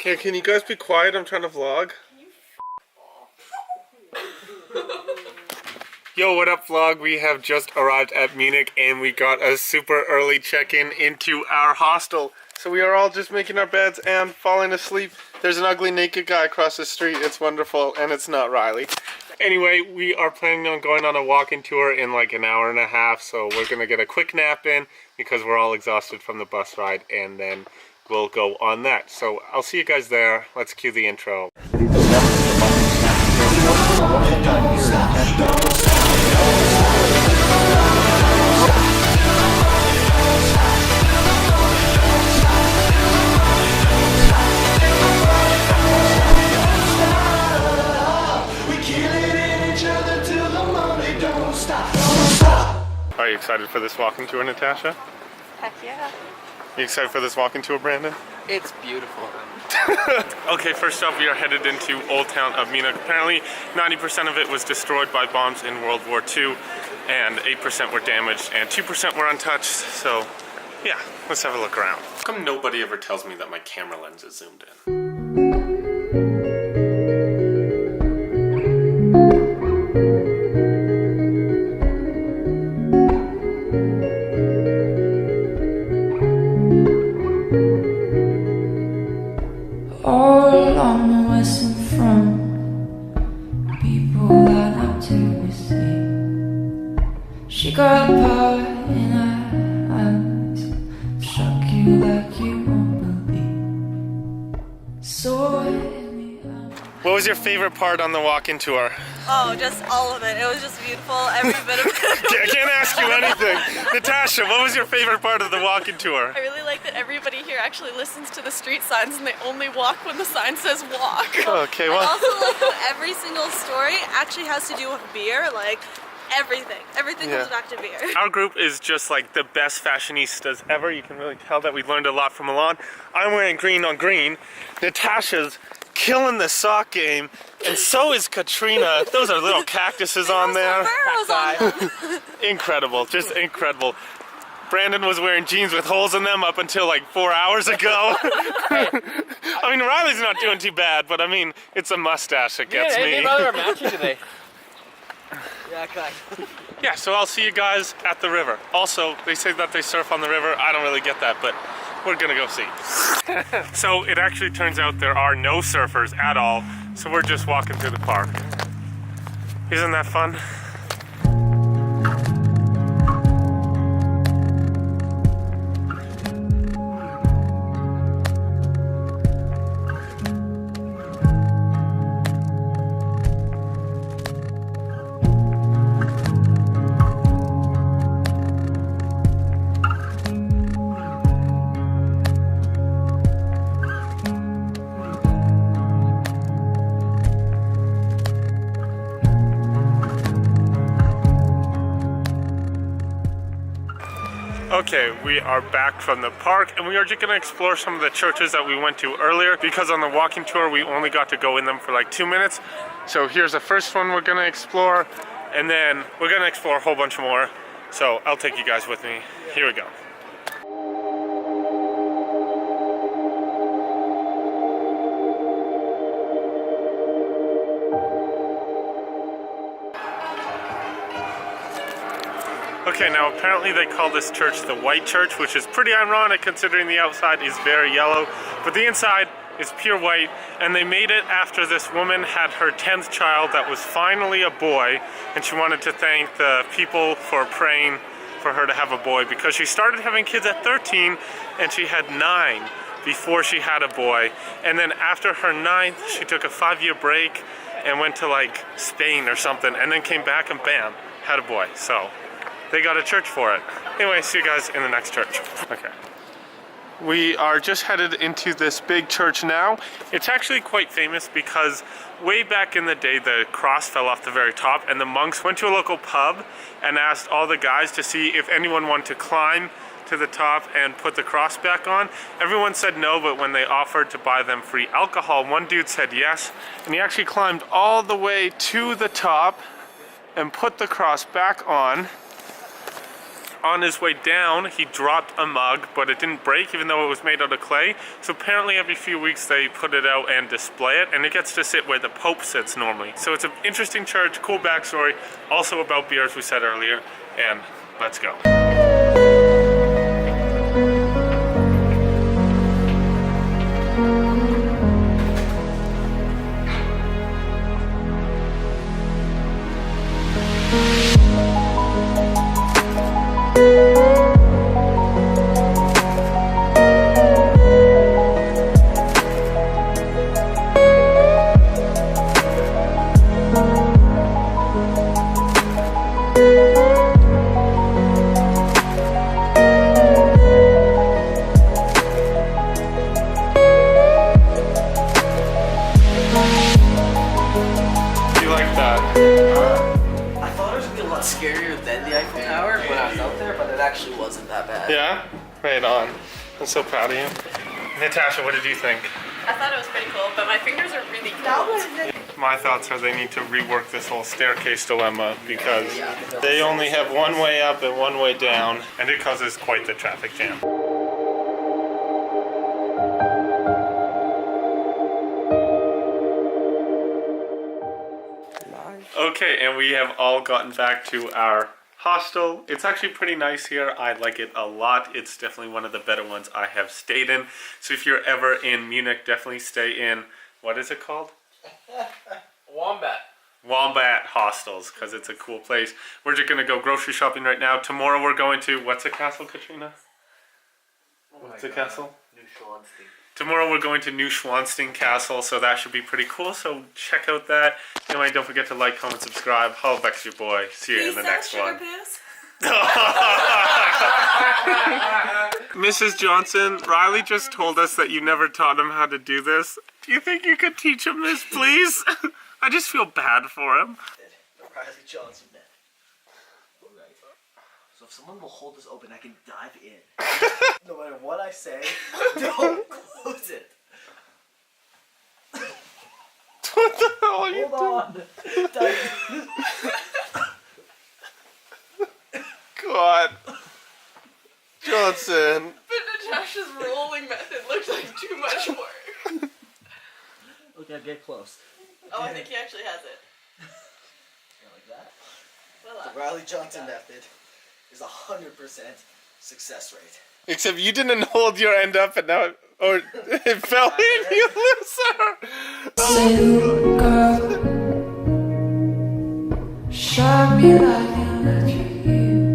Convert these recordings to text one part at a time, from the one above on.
Okay, can you guys be quiet? I'm trying to vlog. Yo, what up vlog? We have just arrived at Munich and we got a super early check-in into our hostel. So we are all just making our beds and falling asleep. There's an ugly naked guy across the street. It's wonderful, and it's not Riley. Anyway, we are planning on going on a walking tour in like an hour and a half, so we're gonna get a quick nap in because we're all exhausted from the bus ride, and then we'll go on that. So I'll see you guys there. Let's cue the intro. Are you excited for this walking tour, Natasha? Heck yeah. You excited for this walking tour, Brandon? It's beautiful. Okay, first off, we are headed into Old Town of Munich. Apparently, 90% of it was destroyed by bombs in World War II, and 8% were damaged, and 2% were untouched. So, yeah, let's have a look around. How come nobody ever tells me that my camera lens is zoomed in? All on the western front, people line up to receive. She got power in her eyes, struck you like you won't believe. So hit me out. What was your favorite part on the walking tour? Oh, just all of it. It was just beautiful, every bit of it. I can't ask you anything. Natasha, what was your favorite part of the walking tour? I really like that everybody here actually listens to the street signs and they only walk when the sign says walk. Okay, well. I also like how every single story actually has to do with beer, like everything. Everything comes back to beer. Our group is just like the best fashionistas ever. You can really tell that we learned a lot from Milan. I'm wearing green on green. Natasha's killing the sock game, and so is Katrina. Those are little cactuses on there. Incredible, just incredible. Brandon was wearing jeans with holes in them up until like 4 hours ago. I mean, Riley's not doing too bad, but I mean, it's a mustache that gets me. They rather are matching today. Yeah, okay. Yeah, so I'll see you guys at the river. Also, they say that they surf on the river. I don't really get that, but we're gonna go see. So it actually turns out there are no surfers at all, so we're just walking through the park. Isn't that fun? Okay, we are back from the park and we are just gonna explore some of the churches that we went to earlier because on the walking tour we only got to go in them for like 2 minutes. So here's the first one we're gonna explore, and then we're gonna explore a whole bunch more. So I'll take you guys with me. Here we go. Okay, now apparently they call this church the White Church, which is pretty ironic considering the outside is very yellow, but the inside is pure white, and they made it after this woman had her 10th child that was finally a boy, and she wanted to thank the people for praying for her to have a boy because she started having kids at 13 and she had 9 before she had a boy, and then after her 9th she took a 5-year break and went to like Spain or something, and then came back and bam, had a boy. So they got a church for it. Anyway, see you guys in the next church. Okay. We are just headed into this big church now. It's actually quite famous because way back in the day, the cross fell off the very top and the monks went to a local pub and asked all the guys to see if anyone wanted to climb to the top and put the cross back on. Everyone said no, but when they offered to buy them free alcohol, one dude said yes, and he actually climbed all the way to the top and put the cross back on. on his way down, he dropped a mug, but it didn't break even though it was made out of clay. So apparently every few weeks they put it out and display it, and it gets to sit where the Pope sits normally. So it's an interesting church, cool backstory, also about beer as we said earlier, and let's go. Scarier than the Eiffel Tower when I was out there, but it actually wasn't that bad. Yeah? Right on. I'm so proud of you. Natasha, what did you think? I thought it was pretty cool, but my fingers are really cold. My thoughts are they need to rework this whole staircase dilemma because they only have one way up and one way down, and it causes quite the traffic jam. Okay, and we have all gotten back to our hostel. It's actually pretty nice here. I like it a lot. It's definitely one of the better ones I have stayed in. So if you're ever in Munich, definitely stay in, what is it called? Wombat Hostels, because it's a cool place. We're just going to go grocery shopping right now. Tomorrow we're going to, what's the castle, Katrina? What's the castle? Tomorrow we're going to Neuschwanstein Castle, so that should be pretty cool. So check out that. Anyway, don't forget to like, comment, subscribe. Hollaback's your boy. See you in the next one. Mrs. Johnson, Riley just told us that you never taught him how to do this. Do you think you could teach him this, please? I just feel bad for him. Riley Johnson bed. Alright. So if someone will hold this open, I can dive in. No matter what I say, don't close it. What the hell are you Hold doing? on. God. Johnson. But Natasha's rolling method looked like too much work. Okay, get close. Oh, I think he actually has it. Like that. Voila. The Riley Johnson method is 100% success rate. Except you didn't hold your end up and now it fell in, you loser. Little girl, shock me like an electric eel.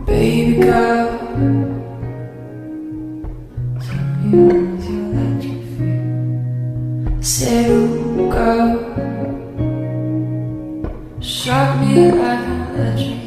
Baby girl, tell me what's your electric feel. Little girl, shock me like an electric